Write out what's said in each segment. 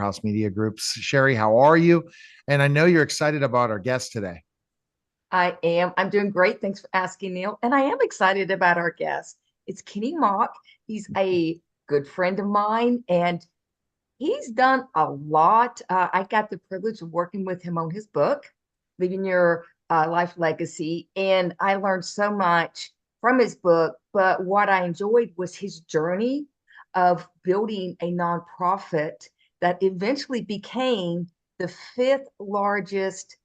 House Media Group's. Sherry, how are you? And I know you're excited about our guest today. I am. I'm doing great. Thanks for asking, Neil. And I am excited about our guest. It's Kenny Mock. He's a good friend of mine, and he's done a lot. I got the privilege of working with him on his book, Leaving Your Life Legacy. And I learned so much from his book. But what I enjoyed was his journey of building a nonprofit that eventually became the fifth largest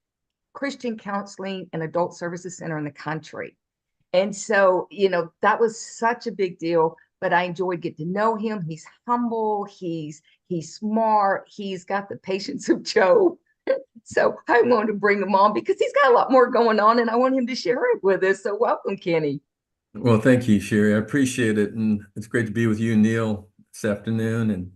Christian counseling and adult services center in the country. And so, that was such a big deal, but I enjoyed getting to know him. He's humble, he's smart, he's got the patience of Job. So I wanted to bring him on because he's got a lot more going on and I want him to share it with us. So welcome, Kenny. Well, thank you, Sherry. I appreciate it. And it's great to be with you, Neil, this afternoon.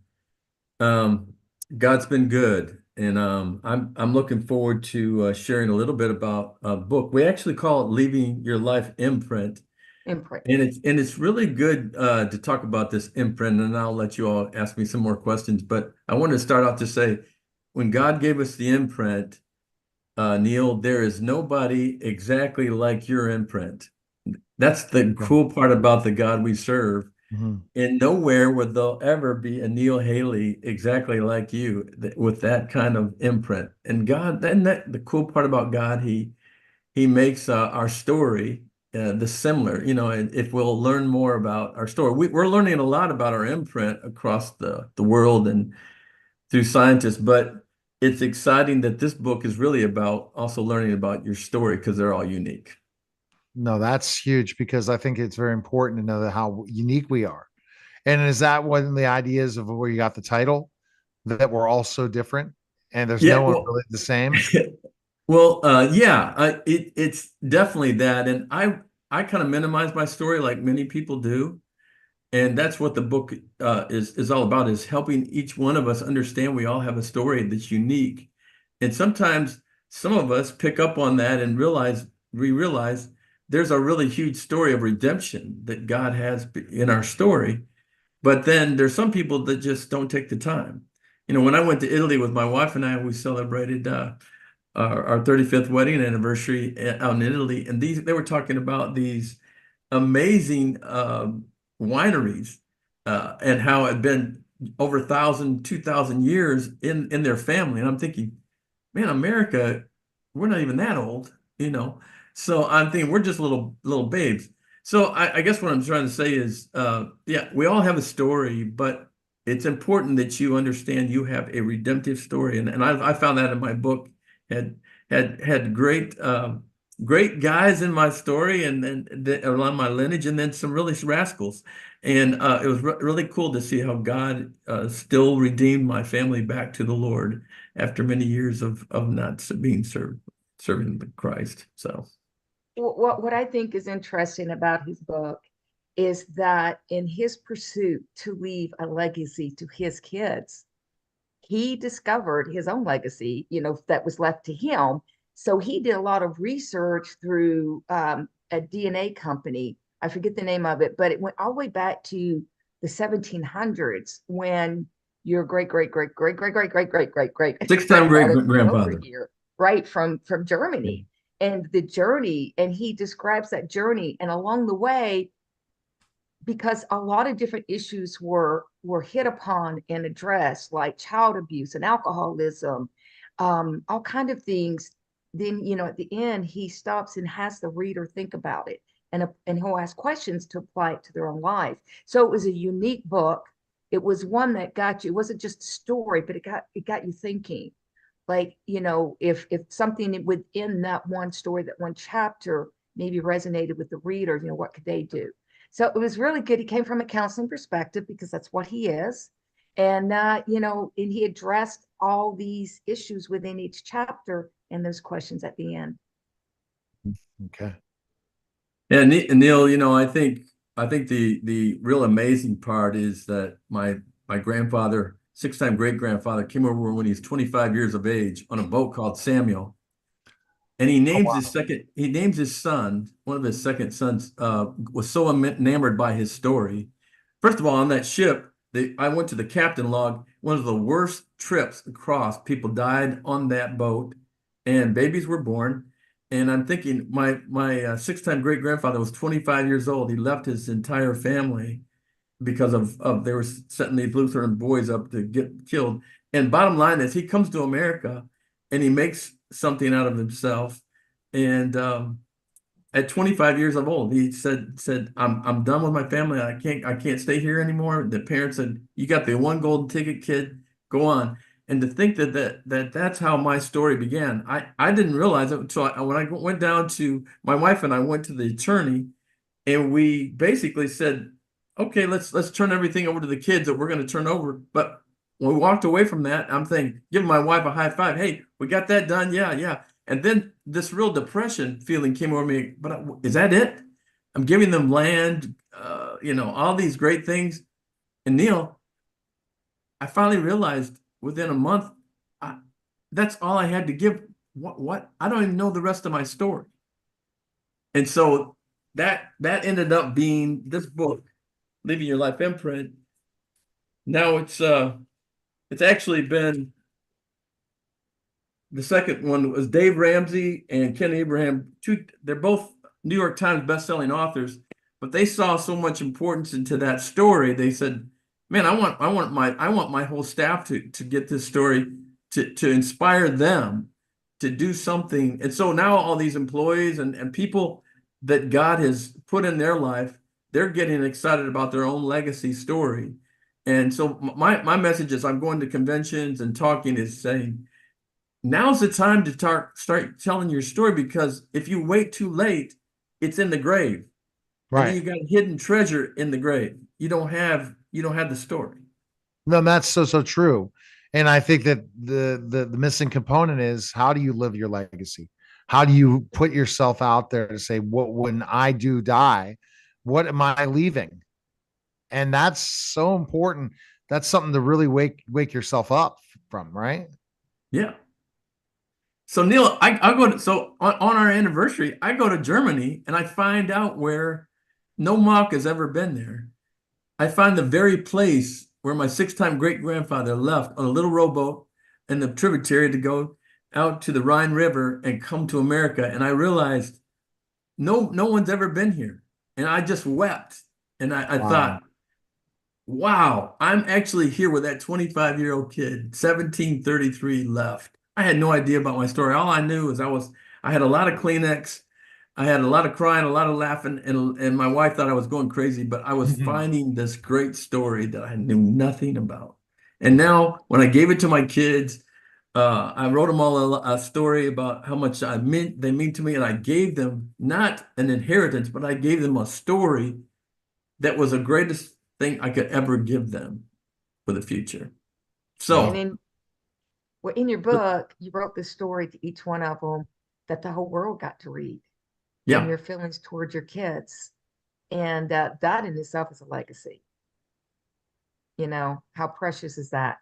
And God's been good. And I'm looking forward to sharing a little bit about a book. We actually call it Leaving Your Life Imprint. Imprint. And it's really good to talk about this imprint. And I'll let you all ask me some more questions. But I want to start off to say, when God gave us the imprint, Neil, there is nobody exactly like your imprint. That's the cool part about the God we serve. Mm-hmm. And nowhere would there ever be a Neil Haley exactly like you with that kind of imprint. And God, then the cool part about God, He makes our story the similar. And if we'll learn more about our story, we're learning a lot about our imprint across the world and through scientists. But it's exciting that this book is really about also learning about your story because they're all unique. No, that's huge because I think it's very important to know that how unique we are. And is that one of the ideas of where you got the title, that we're all so different and there's no Yeah, one well, really the same? well, yeah, it's definitely that, and I kind of minimize my story like many people do, and that's what the book is all about, is helping each one of us understand we all have a story that's unique, and sometimes some of us pick up on that and realize there's a really huge story of redemption that God has in our story, but then there's some people that just don't take the time. When I went to Italy with my wife and I, we celebrated our 35th wedding anniversary out in Italy, and they were talking about these amazing wineries and how it had been over 2,000 years in their family. And I'm thinking, man, America, we're not even that old. So I'm thinking we're just little babes. So I guess what I'm trying to say is, yeah, we all have a story, but it's important that you understand you have a redemptive story, and I found that in my book. Had great guys in my story, and then around my lineage, and then some really rascals, and it was really cool to see how God still redeemed my family back to the Lord after many years of not being serving Christ. So. What I think is interesting about his book is that in his pursuit to leave a legacy to his kids, he discovered his own legacy, that was left to him. So he did a lot of research through a DNA company. I forget the name of it, but it went all the way back to the 1700s when your great great great great great great great great great great Six-time great grandfather came over grandfather. here, right from Germany, and the journey, and he describes that journey, and along the way, because a lot of different issues were hit upon and addressed, like child abuse and alcoholism, all kind of things. Then at the end he stops and has the reader think about it, and he'll ask questions to apply it to their own life. So it was a unique book. It was one that got you. It wasn't just a story, but it got you thinking. Like, if something within that one story, that one chapter maybe resonated with the reader, what could they do? So it was really good. He came from a counseling perspective because that's what he is. And, and he addressed all these issues within each chapter and those questions at the end. Okay. Yeah, Neil, I think the real amazing part is that my grandfather, six-time great grandfather, came over when he was 25 years of age on a boat called Samuel, and Oh, wow. he names his son, one of his second sons, was so enamored by his story. First of all, on that ship, I went to the captain log, one of the worst trips across. People died on that boat, and babies were born. And I'm thinking, my six-time great grandfather was 25 years old. He left his entire family because of they were setting these Lutheran boys up to get killed. And bottom line is, he comes to America and he makes something out of himself. And at 25 years of old, he said, I'm done with my family. I can't stay here anymore. The parents said, you got the one golden ticket, kid, go on. And to think that's how my story began. I didn't realize it until when I went down to my wife and I went to the attorney, and we basically said, okay, let's turn everything over to the kids that we're going to turn over. But when we walked away from that, I'm thinking, giving my wife a high five. Hey, we got that done. Yeah, yeah. And then this real depression feeling came over me. But is that it? I'm giving them land, all these great things. And Neil, I finally realized within a month, that's all I had to give. What? I don't even know the rest of my story. And so that ended up being this book, Leaving Your Life Imprint. Now it's actually been, the second one was Dave Ramsey and Ken Abraham. They're both New York Times bestselling authors, but they saw so much importance into that story. They said, man, I want my whole staff to get this story to inspire them to do something. And so now all these employees and people that God has put in their life, they're getting excited about their own legacy story. And so my message is, I'm going to conventions and talking, is saying, now's the time to start telling your story, because if you wait too late, it's in the grave. Right. And then you got hidden treasure in the grave. You don't have the story. No, that's so true. And I think that the missing component is, how do you live your legacy? How do you put yourself out there to say, what, when I do die, what am I leaving? And that's so important. That's something to really wake yourself up from, right? Yeah. So Neil, I go to, so on our anniversary, I go to Germany and I find out where no mock has ever been there. I find the very place where my six-time great grandfather left on a little rowboat in the tributary to go out to the Rhine River and come to America. And I realized no one's ever been here. And I just wept. And I thought, wow, I'm actually here with that 25-year-old kid, 1733 left. I had no idea about my story. All I knew is I had a lot of Kleenex. I had a lot of crying, a lot of laughing, and my wife thought I was going crazy, but I was finding this great story that I knew nothing about. And now when I gave it to my kids, I wrote them all a story about how much they mean to me, and I gave them not an inheritance, but I gave them a story that was the greatest thing I could ever give them for the future. So, And in your book, you wrote this story to each one of them that the whole world got to read. And yeah, your feelings towards your kids. And that in itself is a legacy. How precious is that?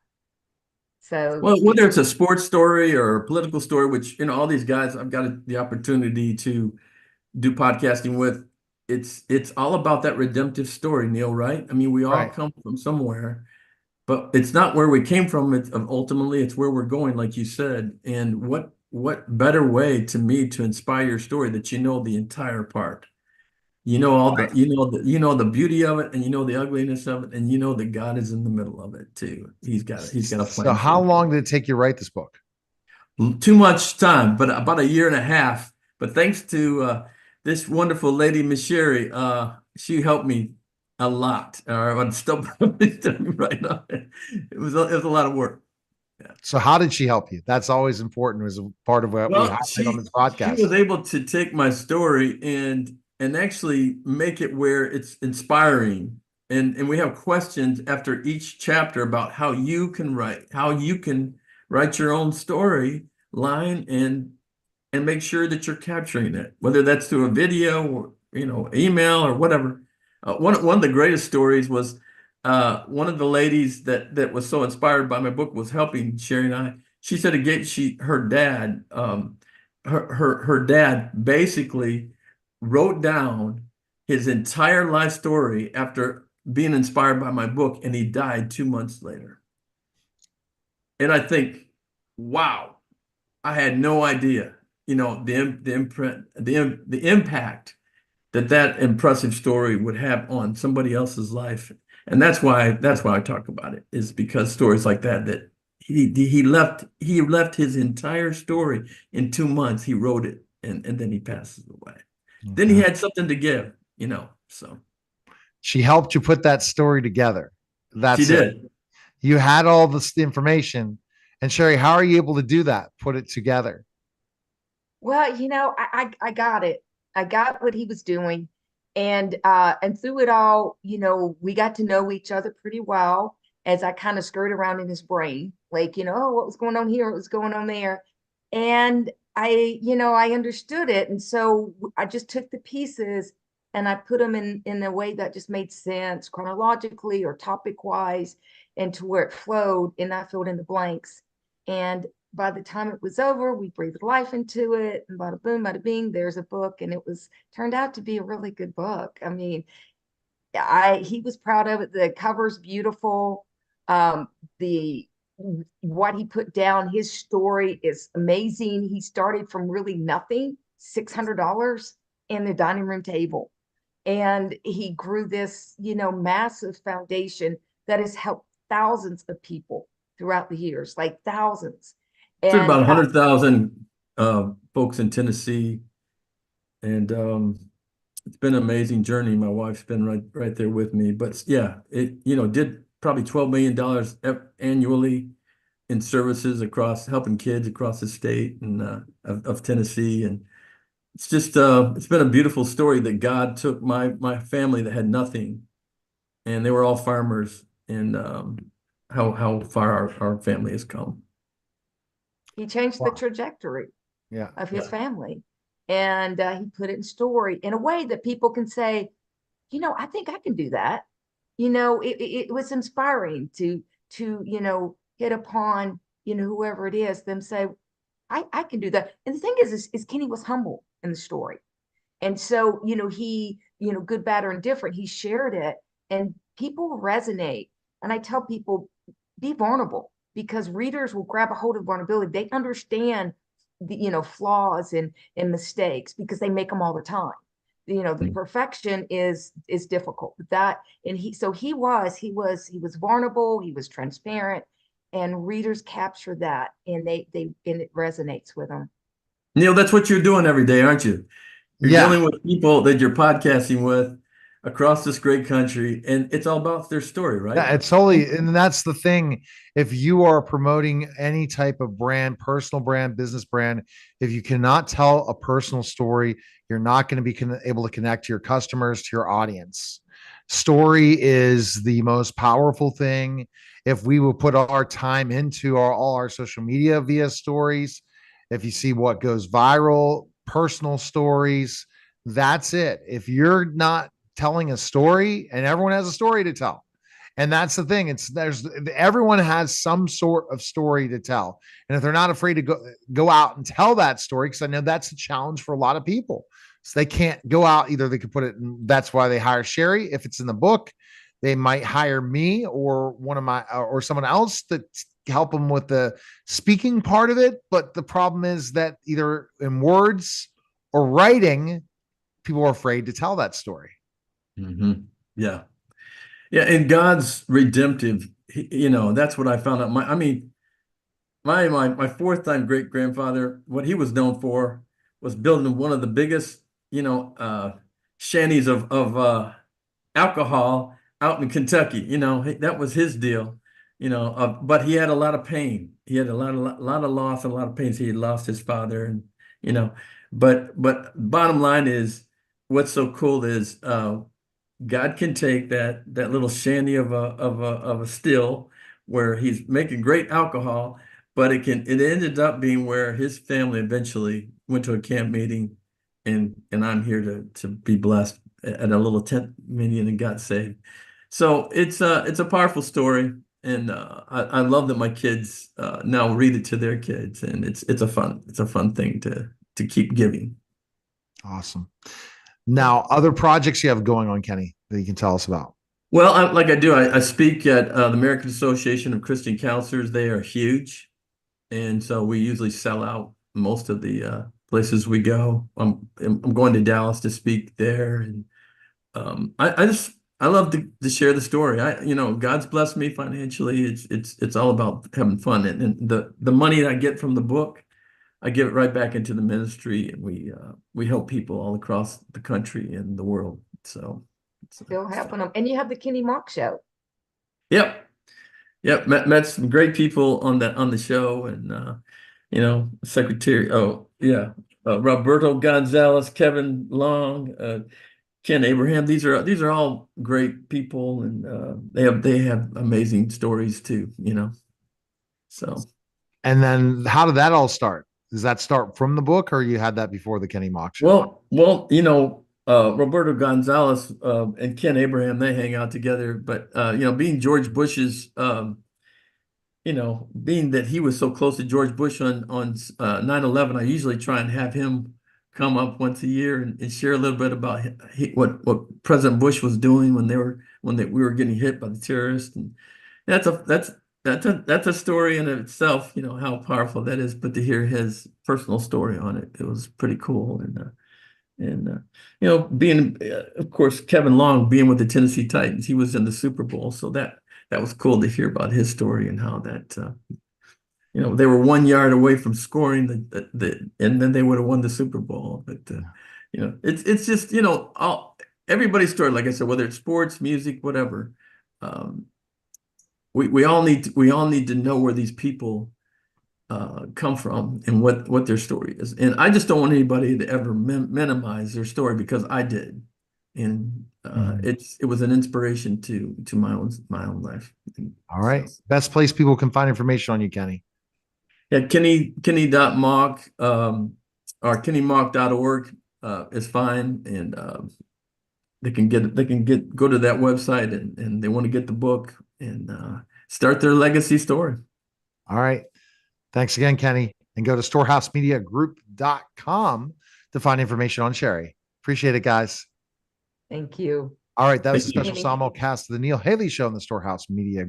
So, well, whether it's a sports story or a political story, which, all these guys I've got the opportunity to do podcasting with, it's all about that redemptive story, Neil, right? I mean, we all Right. come from somewhere, but it's not where we came from. It's ultimately it's where we're going, like you said. And what better way to me to inspire your story that you know the entire part. You know all the the beauty of it, and you know the ugliness of it, and you know that God is in the middle of it too. He's got a So plan how for long did it take you to write this book? you. Too much time, but about a year and a half. But thanks to this wonderful lady, Miss Sherry, she helped me a lot. I'm still right now. It was a lot of work. Yeah. So how did she help you? That's always important, as a part of what we Well, highlight on this she podcast. was able to take my story and actually make it where it's inspiring. And we have questions after each chapter about how you can write your own story line and make sure that you're capturing it, whether that's through a video or email or whatever. One of the greatest stories was one of the ladies that was so inspired by my book was helping Sherry and I. She said again, her dad, her dad basically wrote down his entire life story after being inspired by my book, and he died 2 months later. And I think, wow, I had no idea, the impact that impressive story would have on somebody else's life. And that's why I talk about it, is because stories like that he left his entire story in 2 months. He wrote it, and then he passes away. Then he had something to give, so She helped you put that story together. she That's it. did. You had all this information. And Sherry, how are you able to do that? Put it together. Well, I got it. I got what he was doing. And through it all, we got to know each other pretty well as I kind of skirted around in his brain, like, oh, what was going on here? What was going on there? And I understood it. And so I just took the pieces and I put them in a way that just made sense chronologically or topic wise, and to where it flowed, and I filled in the blanks. And by the time it was over, we breathed life into it, and bada boom, bada bing, there's a book. And it turned out to be a really good book. I mean, he was proud of it. The cover's beautiful. The what he put down, his story is amazing. He started from really nothing, $600 in the dining room table. And he grew this, massive foundation that has helped thousands of people throughout the years, like thousands. There's about And 100,000 folks in Tennessee, and it's been an amazing journey. My wife's been right there with me. But yeah, it did probably $12 million annually in services across helping kids across the state and of Tennessee. And it's just it's been a beautiful story that God took my family that had nothing, and they were all farmers, and how far our family has come. he changed the trajectory Yeah. of his family. And he put it in story in a way that people can say, I think I can do that. It was inspiring to hit upon, whoever it is, them say, I can do that. And the thing is Kenny was humble in the story. And so, he, good, bad, or indifferent, he shared it, and people resonate. And I tell people, be vulnerable, because readers will grab a hold of vulnerability. They understand the, flaws and mistakes, because they make them all the time. The perfection is difficult. And he was vulnerable, he was transparent, and readers capture that, and it resonates with them. Neil, that's what you're doing every day, aren't you? You're dealing with people that you're podcasting with across this great country, and it's all about their story, right? Yeah, it's totally, and that's the thing. If you are promoting any type of brand, personal brand, business brand, if you cannot tell a personal story, you're not going to be able to connect to your customers, to your audience. Story is the most powerful thing. If we will put our time into all our social media via stories, if you see what goes viral, personal stories, that's it. If you're not telling a story, and everyone has a story to tell, and that's the thing, everyone has some sort of story to tell, and if they're not afraid to go out and tell that story, because I know that's a challenge for a lot of people, so they can't go out. Either they could put it in, that's why they hire Sherry. If it's in the book, they might hire me or one of my or someone else to help them with the speaking part of it. But the problem is that either in words or writing, people are afraid to tell that story. Mm-hmm. Yeah. Yeah. And God's redemptive, that's what I found out. My fourth time great grandfather, what he was known for was building one of the biggest, shanties of alcohol out in Kentucky. That was his deal, but he had a lot of pain. He had a lot of loss, and a lot of pain. So he had lost his father, and, but bottom line is, what's so cool is, God can take that little shanty of a still where he's making great alcohol, but it ended up being where his family eventually went to a camp meeting, and I'm here to be blessed at a little tent meeting and got saved. So it's a powerful story, and I love that my kids now read it to their kids, and it's a fun thing to keep giving. Awesome. Now, other projects you have going on, Kenny, that you can tell us about? Well, like I do, I speak at the American Association of Christian Counselors. They are huge. And so we usually sell out most of the places we go. I'm going to Dallas to speak there. And I love to share the story. God's blessed me financially. It's all about having fun. And the money that I get from the book, I give it right back into the ministry, and we help people all across the country and the world. So Still helping them. And you have the Kenny Mock Show. yep. Yep, met some great people on the show, and Secretary. Oh yeah, Roberto Gonzalez, Kevin Long, Ken Abraham. These are all great people, and they have amazing stories too. So. And then how did that all start? Does that start from the book, or you had that before the Kenny Mock Show? Well, Roberto Gonzalez and Ken Abraham, they hang out together. But being George Bush's, being that he was so close to George Bush on 9/11, I usually try and have him come up once a year and share a little bit about what President Bush was doing when we were getting hit by the terrorists. And that's a story in itself, how powerful that is. But to hear his personal story on it, it was pretty cool. And being, of course, Kevin Long being with the Tennessee Titans, he was in the Super Bowl, so that was cool to hear about his story and how that they were 1 yard away from scoring and then they would have won the Super Bowl. But it's just everybody's story, like I said, whether it's sports, music, whatever. We all need to know where these people come from and what their story is. And I just don't want anybody to ever minimize their story, because I did. And it was an inspiration to my own life. All right. Best place people can find information on you, Kenny. Yeah, Kenny.mock or kennymock.org is fine. And they can go to that website and they want to get the book and start their legacy story. All right. Thanks again, Kenny. And go to storehousemediagroup.com to find information on Sherry. Appreciate it, guys. Thank you. All right. That was a Thank you. special simulcast of the Neil Haley Show on the Storehouse Media